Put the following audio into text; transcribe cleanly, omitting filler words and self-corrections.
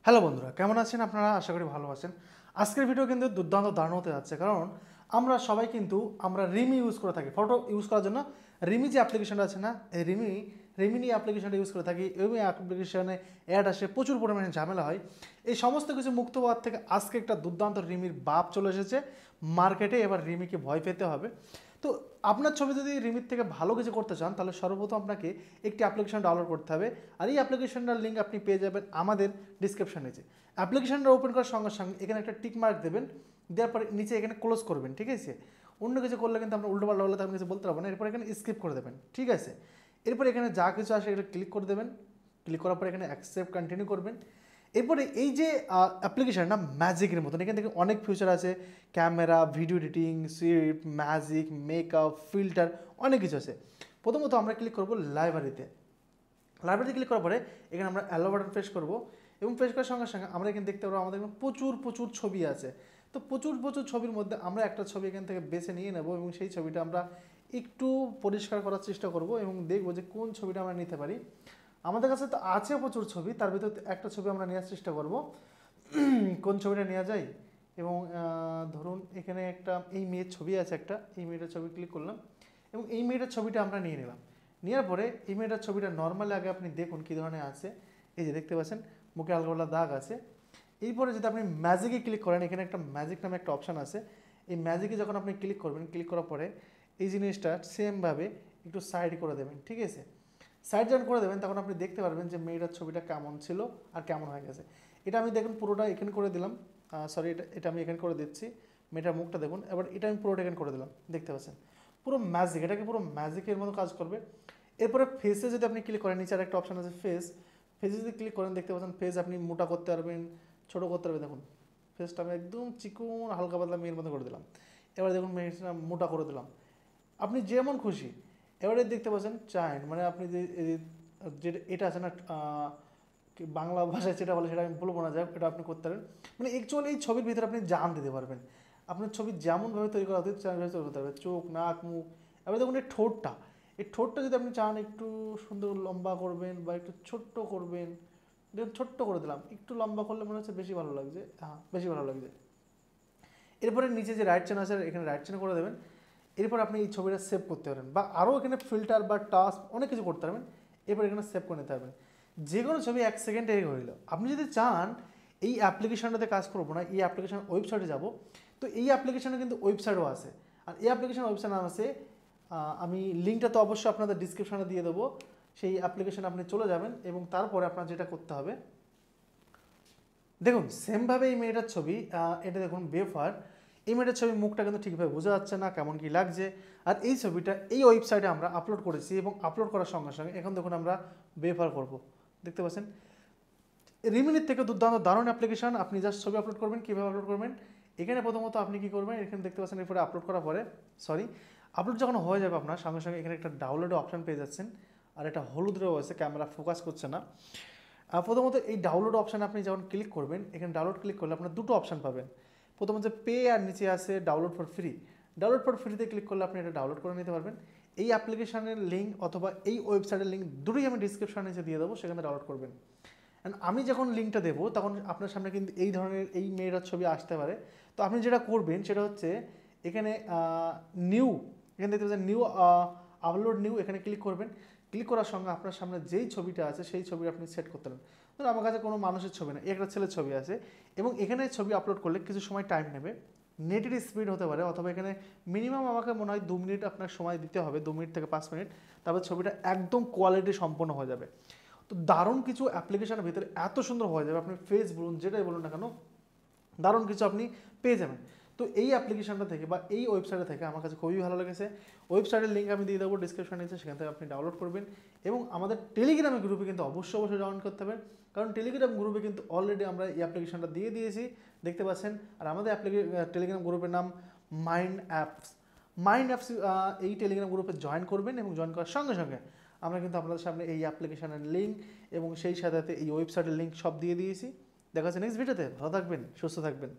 Hello বন্ধুরা, কেমন আছেন আপনারা? আশা করি ভালো আছেন। আজকের ভিডিও কিন্তু দুর্দান্ত দারুণ হতে যাচ্ছে, কারণ আমরা সবাই কিন্তু রিমি ইউজ করে থাকি ফটো ইউজ করার জন্য। রিমি যে অ্যাপ্লিকেশনটা আছে না, এই রিমিনি অ্যাপ্লিকেশনটা ইউজ করে থাকি। এই অ্যাপ্লিকেশনে অ্যাড আসে, প্রচুর পরিমাণে ঝামেলা হয়। এই সমস্ত কিছু মুক্ত হওয়ার থেকে আজকে একটা দুর্দান্ত রিমির বাপ চলে এসেছে মার্কেটে। এবার রিমিকে ভয় পেতে হবে। তো আপনার ছবি যদি রিমির থেকে ভালো কিছু করতে চান, তাহলে সর্বপ্রথম আপনাকে একটি অ্যাপ্লিকেশন ডাউনলোড করতে হবে। আর এই অ্যাপ্লিকেশনটার লিঙ্ক আপনি পেয়ে যাবেন আমাদের ডিসক্রিপশন নিচে। অ্যাপ্লিকেশনটা ওপেন করার সঙ্গে সঙ্গে এখানে একটা টিক মার্ক দেবেন, দেওয়ার পরে নিচে এখানে ক্লোজ করবেন, ঠিক আছে? অন্য কিছু করলে কিন্তু আমরা উল্টো পাল্টা হলে তখন কিছু বলতে পারবো না। এরপর এখানে স্কিপ করে দেবেন, ঠিক আছে? এরপর এখানে যা কিছু আসে এটা ক্লিক করে দেবেন। ক্লিক করার পর এখানে অ্যাকসেপ্ট কন্টিনিউ করবেন। এরপরে এই যে অ্যাপ্লিকেশন না, ম্যাজিকের মতন এখান থেকে অনেক ফিচার আছে। Camera, video editing, Swift, magic, makeup, filter, অনেক কিছু আছে। প্রথমত আমরা ক্লিক করবো লাইব্রেরিতে। লাইব্রেরিতে ক্লিক করার পরে এখানে আমরা অ্যালো বাটন প্রেস করবো, এবং প্রেস করার সঙ্গে সঙ্গে আমরা এখানে দেখতে পারবো আমাদের এখানে প্রচুর প্রচুর ছবি আছে। তো প্রচুর প্রচুর ছবির মধ্যে আমরা একটা ছবি এখান থেকে বেছে নিয়ে নেব, এবং সেই ছবিটা আমরা একটু পরিষ্কার করার চেষ্টা করব এবং দেখবো যে কোন ছবিটা আমরা নিতে পারি। আমাদের কাছে তো আছে প্রচুর ছবি, তার ভিতর একটা ছবি আমরা নেওয়ার চেষ্টা করব। কোন ছবিটা নেওয়া যায়? এবং ধরুন এখানে একটা এই মেয়ের ছবি আছে, একটা এই মেয়েটার ছবি ক্লিক করলাম, এবং এই মেয়েটার ছবিটা আমরা নিয়ে নিলাম। নেওয়ার পরে এই মেয়েটার ছবিটা নর্মালি আগে আপনি দেখুন কী ধরনের আছে। এই যে দেখতে পাচ্ছেন মুখে হালকা হালকা দাগ আছে। এরপরে যদি আপনি ম্যাজিকে ক্লিক করেন, এখানে একটা ম্যাজিক নামে একটা অপশান আছে। এই ম্যাজিকে যখন আপনি ক্লিক করবেন, ক্লিক করার পরে এই জিনিসটা সেমভাবে একটু সাইড করে দেবেন, ঠিক আছে? সাইড যখন করে দেবেন তখন আপনি দেখতে পারবেন যে মেয়েটার ছবিটা কেমন ছিল আর কেমন হয়ে গেছে। এটা আমি দেখুন পুরোটা এখানে করে দিলাম। সরি, এটা আমি এখানে করে দিচ্ছি। মেয়েটার মুখটা দেখুন। এবার এটা আমি পুরোটা এখানে করে দিলাম, দেখতে পাচ্ছেন পুরো ম্যাজিক, এটাকে পুরো ম্যাজিকের মতো কাজ করবে। এরপরে ফেসে যদি আপনি ক্লিক করেন, নিচে একটা অপশান আছে ফেস। ফেসে যদি ক্লিক করেন দেখতে পাচ্ছেন ফেস আপনি মোটা করতে পারবেন, ছোটো করতে পারবেন। দেখুন ফেসটা আমি একদম চিকন হালকা পাতলা মেয়ের মতো করে দিলাম। এবার দেখুন মেয়েটা মোটা করে দিলাম, আপনি যেমন খুশি। এবারে দেখতে পাচ্ছেন চাইন, মানে আপনি যে এটা আছে না, বাংলা ভাষায় যেটা বলে সেটা আমি বলবো না, যাক এটা আপনি করতে পারেন। মানে অ্যাকচুয়ালি এই ছবির ভিতরে আপনি জান দিতে পারবেন। আপনার ছবি যেমনভাবে তৈরি করা উচিত তেমনভাবে তৈরি করতে পারবেন। চোখ, নাক, মুখ। এবার দেখুন এই ঠোঁটটা, এই ঠোঁটটা যদি আপনি চান একটু সুন্দর লম্বা করবেন বা একটু ছোট্ট করবেন, দেখুন ছোট্ট করে দিলাম। একটু লম্বা করলে মনে হচ্ছে বেশি ভালো লাগছে, হ্যাঁ বেশি ভালো লাগছে। এরপরে নিচে যে রাইট চেন আছে এখানে রাইট চেন করে দেবেন। এরপর আপনি এই ছবিটা সেভ করতে পারেন, বা আরও এখানে ফিল্টার বা টাস্ক অনেক কিছু করতে পারবেন। এরপর এখানে সেভ করে নিতে পারবেন। যে কোনো ছবি 1 সেকেন্ডে হইল। আপনি যদি চান এই অ্যাপ্লিকেশনটাতে কাজ করবো না, এই অ্যাপ্লিকেশন ওয়েবসাইটে যাব, তো এই অ্যাপ্লিকেশনে কিন্তু ওয়েবসাইটও আছে। আর এই অ্যাপ্লিকেশন ওয়েবসাইট নাম আছে, আমি লিঙ্কটা তো অবশ্যই আপনাদের ডিসক্রিপশনে দিয়ে দেবো। সেই অ্যাপ্লিকেশনে আপনি চলে যাবেন, এবং তারপরে আপনার যেটা করতে হবে দেখুন সেমভাবে এই মেয়েটার ছবি, এটা দেখুন বেফার। এই মেয়েটার ছবি মুখটা কিন্তু ঠিকভাবে বোঝা যাচ্ছে না, কেমন কি লাগছে। আর এই ছবিটা এই ওয়েবসাইটে আমরা আপলোড করেছি, এবং আপলোড করার সঙ্গে সঙ্গে এখন দেখুন আমরা বেফার করব, দেখতে পাচ্ছেন। রিমিনির থেকে দুর্দান্ত দারুণ অ্যাপ্লিকেশন। আপনি জাস্ট ছবি আপলোড করবেন। কীভাবে আপলোড করবেন? এখানে প্রথমত আপনি কী করবেন, এখানে দেখতে পাচ্ছেন এরপরে আপলোড করার পরে আপলোড যখন হয়ে যাবে আপনার সঙ্গে সঙ্গে এখানে একটা ডাউনলোড অপশান পেয়ে যাচ্ছেন। আর এটা হলুদ রয়েছে, ক্যামেরা ফোকাস করছে না। প্রথমত এই ডাউনলোড অপশানে আপনি যখন ক্লিক করবেন, এখানে ডাউনলোড ক্লিক করলে আপনার দুটো অপশান পাবেন। প্রথম হচ্ছে পে, আর নিচে আছে download for free. Download for ফ্রিতে ক্লিক করলে আপনি এটা ডাউনলোড করে নিতে পারবেন। এই অ্যাপ্লিকেশনের লিঙ্ক অথবা এই ওয়েবসাইটের লিঙ্ক দুটোই আমি ডিসক্রিপশনে নিচে দিয়ে দেবো, সেখানে ডাউনলোড করবেন। অ্যান্ড আমি যখন লিঙ্কটা দেবো তখন আপনার সামনে কিন্তু এই ধরনের এই মেয়েটার ছবি আসতে পারে। তো আপনি যেটা করবেন সেটা হচ্ছে এখানে নিউ, এখানে দেখতে পাচ্ছেন নিউ আপলোড নিউ, এখানে ক্লিক করবেন। ক্লিক করার সঙ্গে আপনার সামনে যেই ছবিটা আছে সেই ছবি আপনি সেট করতে পারেন। ধরুন আমার কাছে কোনো মানুষের ছবি না, একটা ছেলের ছবি আছে, এবং এখানে ছবি আপলোড করলে কিছু সময় টাইম নেবে। নেটের স্পিড হতে পারে, অথবা এখানে মিনিমাম আমাকে মনে হয় 2 মিনিট আপনার সময় দিতে হবে, 2 মিনিট থেকে 5 মিনিট। তারপর ছবিটা একদম কোয়ালিটি সম্পন্ন হয়ে যাবে। তো দারুণ কিছু অ্যাপ্লিকেশনের ভিতরে এত সুন্দর হয়ে যাবে, আপনি ফেস বলুন যেটাই বলুন না কেন, দারুণ কিছু আপনি পেয়ে যাবেন। তো এই অ্যাপ্লিকেশনটা থেকে বা এই ওয়েবসাইটে থেকে আমার কাছে খুবই ভালো লেগেছে। ওয়েবসাইটের লিঙ্ক আমি দিয়ে দেবো ডিসক্রিপশনে নিচে, সেখান থেকে আপনি ডাউনলোড করবেন। এবং আমাদের টেলিগ্রামের গ্রুপে কিন্তু অবশ্যই জয়েন করতে হবে, কারণ টেলিগ্রাম গ্রুপে কিন্তু অলরেডি আমরা এই অ্যাপ্লিকেশনটা দিয়ে দিয়েছি, দেখতে পাচ্ছেন। আর আমাদের টেলিগ্রাম গ্রুপের নাম মাইন্ড অ্যাপস। মাইন্ড অ্যাপস, এই টেলিগ্রাম গ্রুপে জয়েন করবেন, এবং জয়েন করার সঙ্গে সঙ্গে আমরা কিন্তু আপনাদের সামনে এই অ্যাপ্লিকেশনের লিঙ্ক এবং সেই সাথে এই ওয়েবসাইটের লিঙ্ক সব দিয়ে দিয়েছি। দেখা যাচ্ছে নেক্সট ভিডিওতে। ভালো থাকবেন, সুস্থ থাকবেন।